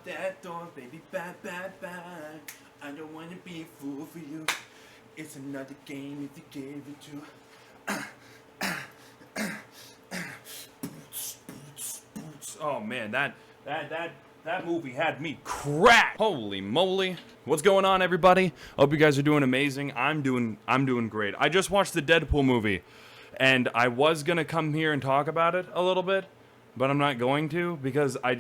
that door, baby, bye, bye, bye. I don't wanna be a fool for you. It's another game if you gave it to. Oh man, that movie had me cracked. Holy moly. What's going on, everybody? Hope you guys are doing amazing. I'm doing great. I just watched the Deadpool movie, and I was gonna come here and talk about it a little bit, but I'm not going to because I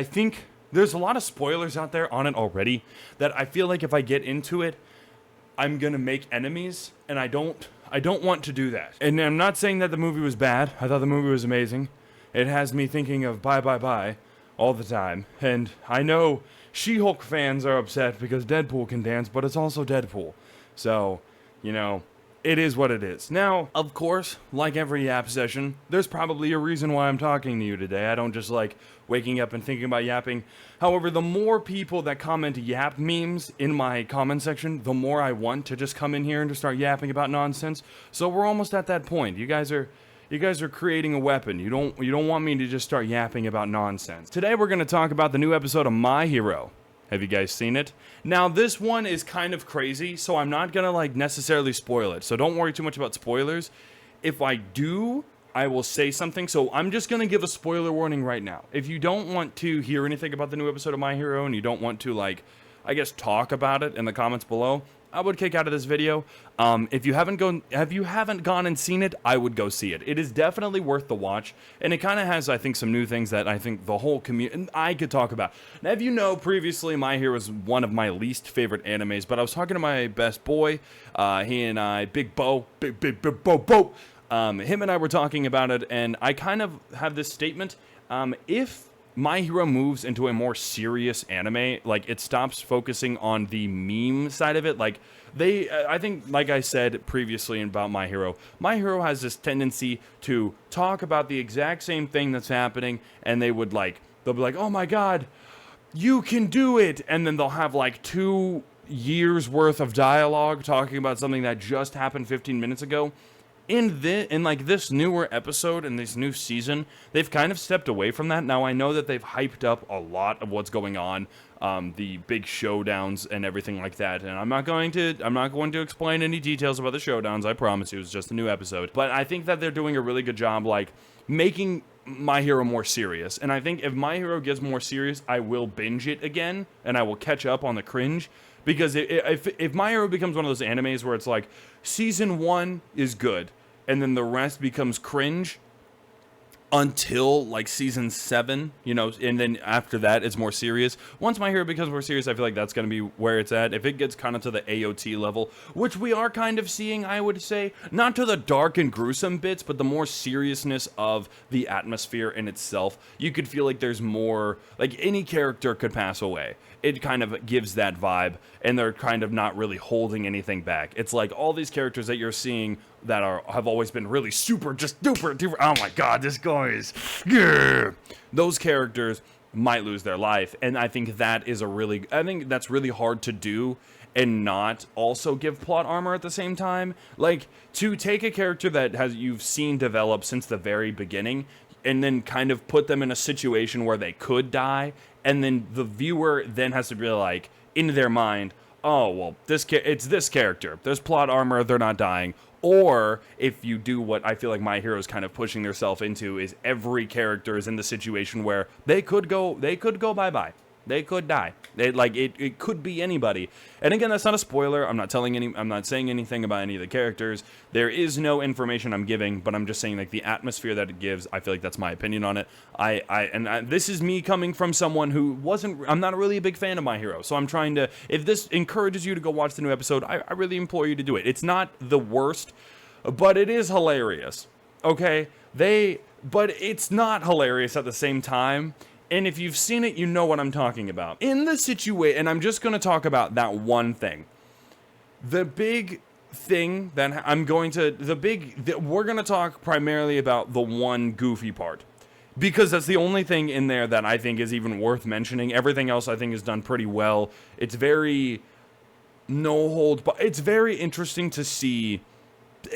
think there's a lot of spoilers out there on it already that I feel like if I get into it, I'm gonna make enemies, and I don't want to do that. And I'm not saying that the movie was bad. I thought the movie was amazing. It has me thinking of bye bye bye all the time. And I know She-Hulk fans are upset because Deadpool can dance, but it's also Deadpool. So, you know, it is what it is. Now, of course, like every Yap session, there's probably a reason why I'm talking to you today. I don't just like waking up and thinking about yapping. However, the more people that comment Yap memes in my comment section, the more I want to just come in here and just start yapping about nonsense. So we're almost at that point. You guys are creating a weapon. You don't want me to just start yapping about nonsense. Today we're going to talk about the new episode of My Hero. Have you guys seen it? Now this one is kind of crazy, so I'm not going to like necessarily spoil it. So don't worry too much about spoilers. If I do, I will say something. So I'm just going to give a spoiler warning right now. If you don't want to hear anything about the new episode of My Hero and you don't want to like, I guess, talk about it in the comments below, I would kick out of this video. If you haven't gone and seen it, I would go see it. It is definitely worth the watch, and it kind of has, I think, some new things that I think the whole community and I could talk about. Now, if you know, previously My Hero was one of my least favorite animes, but I was talking to my best boy, he and I, Big Bo, Big Bo. Him and I were talking about it, and I kind of have this statement: if My Hero moves into a more serious anime, like it stops focusing on the meme side of it, like I think, like I said previously about My Hero has this tendency to talk about the exact same thing that's happening, and they'll be like, oh my god, you can do it, and then they'll have like 2 years worth of dialogue talking about something that just happened 15 minutes ago. In this newer episode, in this new season, they've kind of stepped away from that. Now, I know that they've hyped up a lot of what's going on, the big showdowns and everything like that. And I'm not going to explain any details about the showdowns. I promise you, it's just a new episode. But I think that they're doing a really good job, like making My Hero more serious. And I think if My Hero gets more serious, I will binge it again, and I will catch up on the cringe. Because if My Hero becomes one of those animes where it's like, Season 1 is good, and then the rest becomes cringe until, like, Season 7, you know, and then after that, it's more serious. Once My Hero becomes more serious, I feel like that's going to be where it's at. If it gets kind of to the AOT level, which we are kind of seeing, I would say, not to the dark and gruesome bits, but the more seriousness of the atmosphere in itself, you could feel like there's more, like, any character could pass away. It kind of gives that vibe, and they're kind of not really holding anything back. It's like all these characters that you're seeing that have always been really super, just duper, oh my god, this guy is, yeah. Those characters might lose their life, and I think that's really hard to do and not also give plot armor at the same time. Like, to take a character that you've seen develop since the very beginning, and then kind of put them in a situation where they could die, and then the viewer then has to be like, in their mind, oh, well, it's this character. There's plot armor, they're not dying. Or if you do what I feel like My Hero is kind of pushing themselves into, is every character is in the situation where they could go bye-bye. They could die. It could be anybody. And again, that's not a spoiler. I'm not saying anything about any of the characters. There is no information I'm giving, but I'm just saying, like, the atmosphere that it gives, I feel like that's my opinion on it. This is me coming from someone who I'm not really a big fan of My Hero. So I'm trying to, if this encourages you to go watch the new episode, I really implore you to do it. It's not the worst, but it is hilarious. Okay? But it's not hilarious at the same time. And if you've seen it, you know what I'm talking about. In the situation, and I'm just going to talk about that one thing. The big thing that we're going to talk primarily about the one goofy part. Because that's the only thing in there that I think is even worth mentioning. Everything else I think is done pretty well. It's very but it's very interesting to see.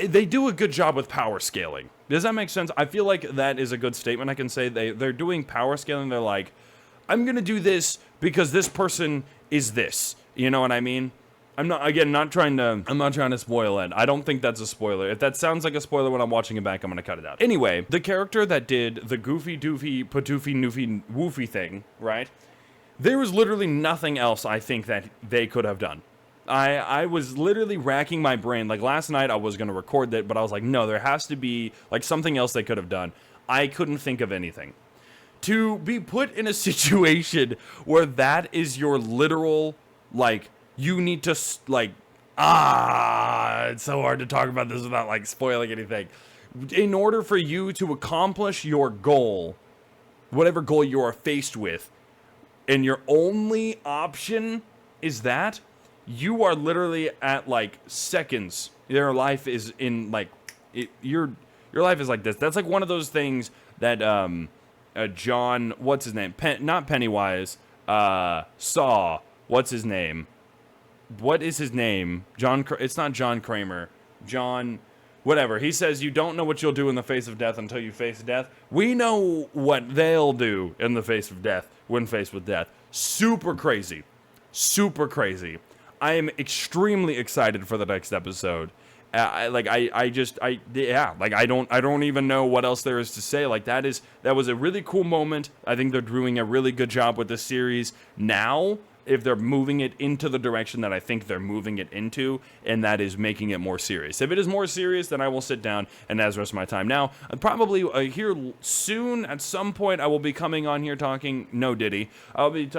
They do a good job with power scaling. Does that make sense? I feel like that is a good statement. I can say they're doing power scaling. They're like, I'm gonna do this because this person is this. You know what I mean? I'm not trying to spoil it. I don't think that's a spoiler. If that sounds like a spoiler when I'm watching it back, I'm gonna cut it out. Anyway, the character that did the goofy doofy patoofy noofy woofy thing, right? There was literally nothing else I think that they could have done. I was literally racking my brain. Like last night I was gonna record that, but I was like, no, there has to be like something else they could have done. I couldn't think of anything. To be put in a situation where that is your literal, like, you need to, like, it's so hard to talk about this without, like, spoiling anything. In order for you to accomplish your goal, whatever goal you are faced with, and your only option is that, you are literally at, like, seconds. Your life is in, like, your life is like this. That's, like, one of those things that, John, what's his name? Not Pennywise, Saw, what's his name? What is his name? It's not John Kramer. John, whatever. He says you don't know what you'll do in the face of death until you face death. We know what they'll do in the face of death when faced with death. Super crazy. Super crazy. I am extremely excited for the next episode. I don't even know what else there is to say. Like that was a really cool moment. I think they're doing a really good job with this series now. If they're moving it into the direction that I think they're moving it into, and that is making it more serious. If it is more serious, then I will sit down and that's the rest of my time. Now, probably here soon, at some point, I will be coming on here talking, no Diddy, I'll be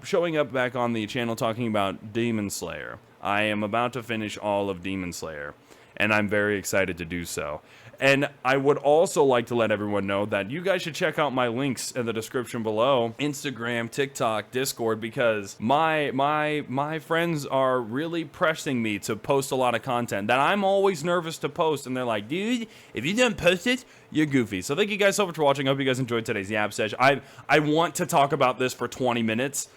showing up back on the channel talking about Demon Slayer. I am about to finish all of Demon Slayer, and I'm very excited to do so. And I would also like to let everyone know that you guys should check out my links in the description below. Instagram, TikTok, Discord, because my friends are really pressing me to post a lot of content that I'm always nervous to post. And they're like, dude, if you don't post it, you're goofy. So thank you guys so much for watching. I hope you guys enjoyed today's Yap Sesh. I want to talk about this for 20 minutes.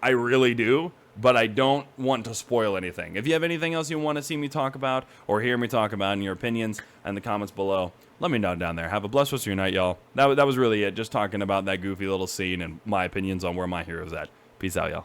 I really do. But I don't want to spoil anything. If you have anything else you want to see me talk about or hear me talk about in your opinions in the comments below, let me know down there. Have a blessed rest of your night, y'all. That was really it. Just talking about that goofy little scene and my opinions on where my hero's at. Peace out, y'all.